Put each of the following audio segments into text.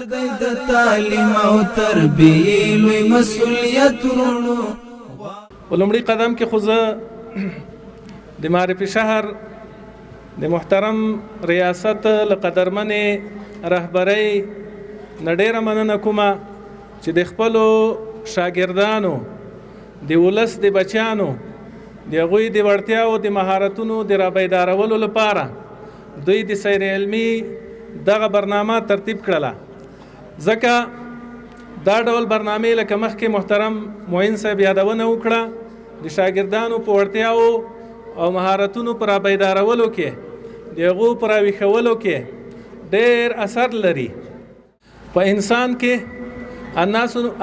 پکار دی د تعلیم او تربیه لوی مسؤلیت ورونو. ولومړي قدم کې خو زه د معرفي شهر د محترم ریاست له قدرمنې رهبرۍ نه ډېره مننه کومه چې د خپلو شاګردانو د ولس د بچیانو د هغوی د وړتیاو د مهارتونو د رابیدارولو لپاره دوی د سیر علمي دغه برنامه ترتیب کړله. ځکه دا ډول برنامې لکه مخکې محترم معین صاحب یادونه وکړه د شاګردانو په وړتیاو او مهارتونو پر رابیدارولو کې د هغو پر راویښولو کې ډېر اثر لري. په انسان کې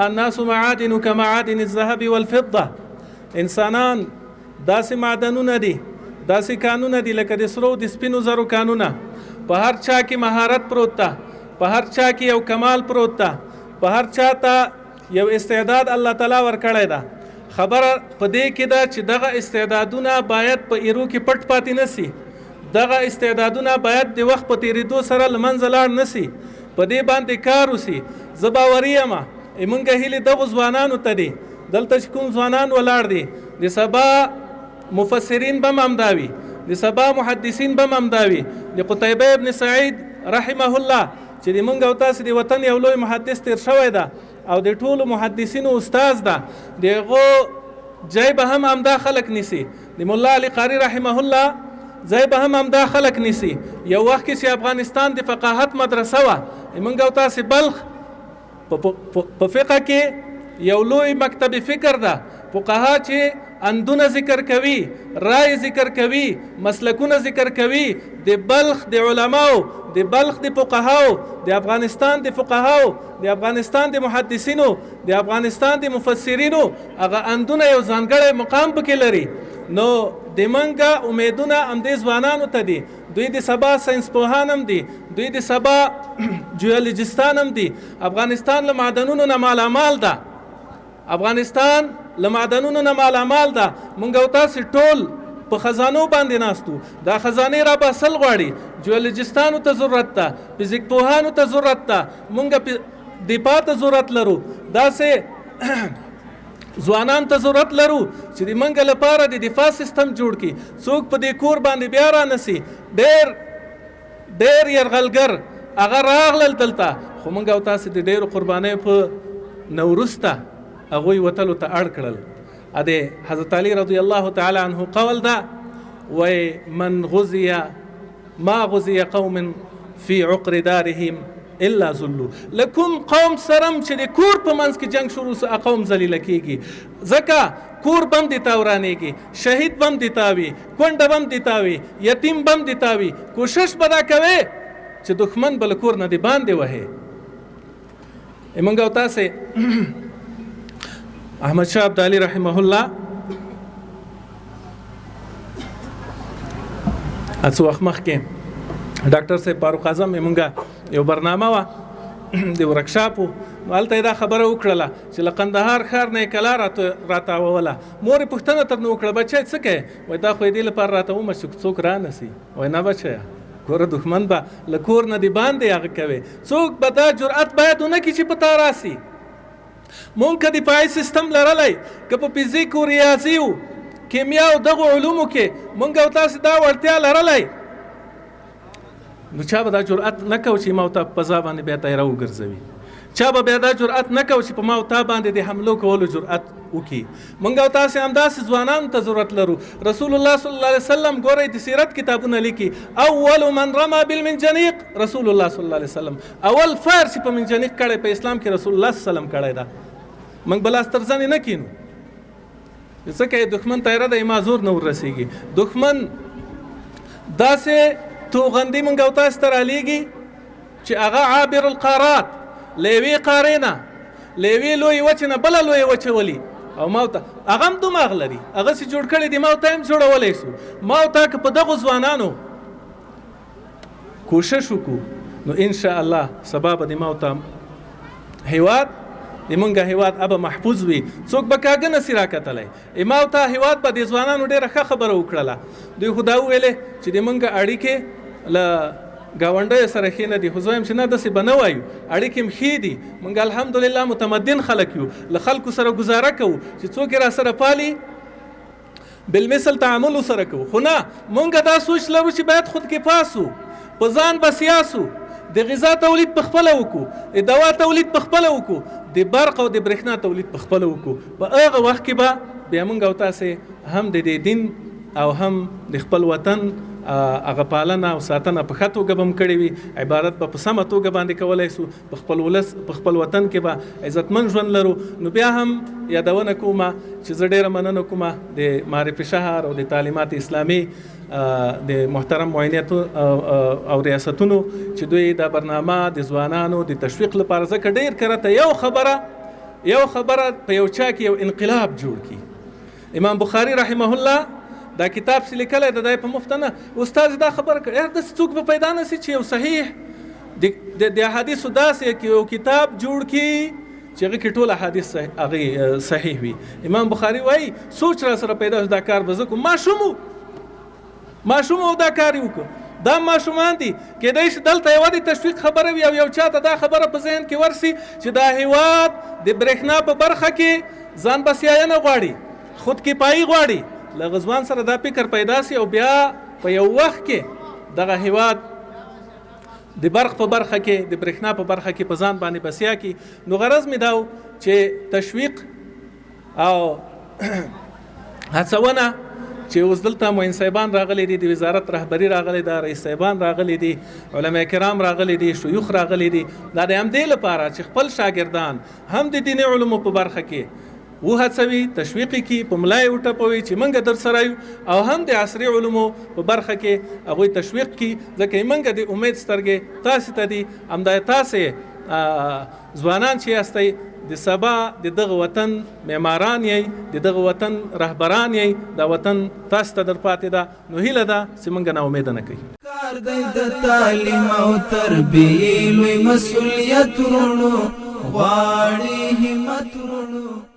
الناس معادن كمعادن الذهب والفضه. انسانان داسې معدنونه دي، داسې کانونه دي لکه د سرو د سپینو زرو کانونه. په هر چا کې مهارت پروت ده، په هر چا کې یو کمال پروت ده، په هر چا ته یو استعداد الله تعالی ورکړی ده. خبره په دې کې ده چې دغه استعدادونه باید په ایرو کې پټ پاتې نسی، دغه استعدادونه باید د وخت په تیریدو سره له منځه لاړ نسی، په دې باندې کار وسی. زه باوري یم موږ هیلې دغو ځوانانو ته دي، دلته چې کوم ځوانان ولاړ دي د سبا مفسرین به هم همدا وي، د سبا محدثین به هم همدا وي. د قتیبه ابن سعید رحمه الله چې د موږ او تاسو د وطن یو لوی محدث تیر شوی ده او د ټولو محدثینو استاد ده، د هغو ځای به هم همدا خلک نیسي. د ملا علی قاري رحمه الله ځای به هم همدا خلک نیسي. یو وخت کې چې افغانستان د فقاهت مدرسه وه، موږ او تاسو بلخ په فقه کې یو لوی مکتب فکر ده. فقها چې اندونه ذکر کوي، رای ذکر کوي، مسلکونه ذکر کوي. د بلخ د علماو، د بلخ د فقهاو، د افغانستان د فقهاو، د افغانستان د محدثینو، د افغانستان د مفسرینو هغه اندونه یو ځانګړی مقام پکې لري. نو د منګه امیدونه همدې ځوانانو ته دي. دوی د سبا ساینس پوهان هم دي، دوی د سبا جیولوجستان هم دي. افغانستان له معدنونو نه مالامال ده، افغانستان له معدنونو نه مالامال ده. مونږ او تاسو ټول په خزانو باندې ناستو، دا خزانې را باسل غواړي. جیولوجستانو ته ضرورت ده، فزیک پوهانو ته ضرورت ده، مونږ دفاع ته ضرورت لرو، داسې ځوانان ته ضرورت لرو چې د منګ لپاره د دفاع سیستم جوړ کړي. څوک په دې کور باندې بیا را نسی. ډېر یرغلګر هغه راغلل دلته، خو منګ او تاسو د ډېرو قربانیو په نوروسته هغوی وتلو ته اړ کړل. د حضرت علی رضی الله تعالی عنه قول ده وی من غزی ما غزی قوم فی عقر دارهم الا ذلوا. لکم قوم سرم چې د کور په منځ کې جنگ شروع سه قوم ذلیله کیږي. ځکه کور بم دی تاورانېږي، شهید بم دی تاوي، کونډه بم دی تاوي، یتیم بم دی تاوي. کوشش به دا کوي چې دښمن بل کور نه دی باندې وهي. موږ او تاسو احمد شاه ابدالي رحمه الله څو وخت مخکې ډاکټر صاحب فاروق اعظم موږ یو برنامه وه د ورکشاپ، هلته یې دا خبره وکړله چې له قندهار ښار نه یې کلا راتاووله. مور یې پوښتنه ترنه وکړه بچی څه کوې؟ وایي دا خو یې دې لپاره راتاومه چې څوک رانسي. وایي نه بچیه، ګوره دښمن به له کور نه د باندې هغه کوي. څوک به دا جرأت باید ونه کړي چې په تا راسي. مونږ که دفاعي سیستم لرلی، که په فزیک و ریاضي و کیمیا او دغو علومو کې مونږ او تاسو دا وړتیا لرلی، نو چا به دا جرأت نه کوي چې ما او تا په فضا باندې بیا تیاره وګرځوي. چا به بیا دا جرأت نه کوي چې په ما او تا باندې د حملو کولو جرأت وکړي. مونږ او تاسو همداسې ځوانانو ته ضرورت لرو. رسول الله صلی الله علیه وسلم ګورئ د سیرت کتابونه لیکي، اول من رمى بالمنجنیق رسول الله صلی الله علیه وسلم. اول فار چې په منجنیق کړی په اسلام کې رسول الله صلی الله علیه وسلم کړی ده. موږ به لاس تر زنې نه کینو، ځکه یې دښمن تیاره ده، ما زور نه وررسېږي. دښمن داسې توغندي موږ او تاسو ته رالیږي چې هغه عابر القارات، له یوې قارې نه له یوې لویې وچې نه بله لویې وچه ولي او ما ته هغه هم دماغ لري، هغه چې جوړ کړی دی ما ته هم جوړولی شو. ما ته که په دغو ځوانانو کوشش وکړو نو انشاءالله سبا به د ما ته هیواد د مونږه هیواد ابه محفوظ وي. څوک به کاږه نسي راکتلی. ما ته هیواد به د ځوانانو ډېره ښه خبره وکړله. دوی خو دا وویلې چې د مونږه اړیکې له گاونډیو سره ښې نه دي، خو زه وایم چې نه داسې به نه وایو، اړیکې هم ښې دي. موږ الحمدلله متمدن خلک یو، له خلکو سره ګزاره کوو چې څوک یې را سره پالي بالمثل تعامل سره کوو. خو نه، موږ دا سوچ لرو چې باید خودکفا سو، په ځان بسیا سو، د غذا تولید په خپله وکړو، د دوا تولید په خپله وکړو، د برق او د برېښنا تولید په خپله وکړو. په هغه وخت کې به بیا موږ او تاسې هم د دې دین او هم د خپل وطن هغه پالنه او ساتنه په ښه توګه به هم کړې وي، عبادت به په سمه توګه باندې کولی سو، په خپل ولس په خپل وطن کې به عزتمن ژوند لرو. نو بیا هم یادونه کومه چې زه ډېره مننه کومه د معرفي شهر او د تعلیمات اسلامي د محترم معینیتو او ریاستونو چې دوی دا برنامه د ځوانانو د تشویق لپاره، ځکه ډېر کرته یو خبره په یو چا کې یو انقلاب جوړ کړي. امام بخاري رحمه الله دا کتاب چې لیکلی د په مفت نه، استاد دا خبره کړه یار داسې څوک به پیدا نه سي چې یو صحیح د احادیثو داسې یو کتاب جوړ کړي چې هغه کې ټول احادیث هغه صحیح وي. امام بخاري وایي سوچ را سره پیدا شو دا کار به زه کوم، ماشوم او دا کار وکړو. دا ماشومان دي کېدای شي دلته یوه د تشویق خبره وي او یو چاته دا خبره په ذهن کې ورسي چې دا هیواد د برېښنا په برخه کې ځان بسیاینه غواړي، خودکفایي غواړي. له غزوان سره دا فکر پیدا سي او بیا په یو وخت کې دغه هیواد د برق په برخه کې د برېښنا په برخه کې په ځان باندې بسیا کی. نو غرض مې دا چې تشویق او هڅونه چې اوس دلته معین صاحبان راغلي دي، د وزارت رهبری راغلي ده، رئیس صاحبان راغلي دي، علما کرام راغلي دي، شيوخ راغلي دي، دا د همدې لپاره چې خپل شاګردان هم د دیني علومو په برخه کې وهڅوي، تشویق کی، په ملای وټپوي چې موږ در سره یو، او هم د عصري علومو په برخه کې هغوی تشویق کی، ځکه موږ د امید سترګې تاسې ته دي. همدا تاسې ځوانان چې یاستئ د سبا د دغه وطن معماران یې، د دغه وطن رهبران یې، دا وطن تاسو ته در پاتې ده. نو هیله ده چې موږ نا امیده نه کوي. کار دی د تعلیم او تربیې لوی مسؤلیت ورونو، غواړي همت ورونو.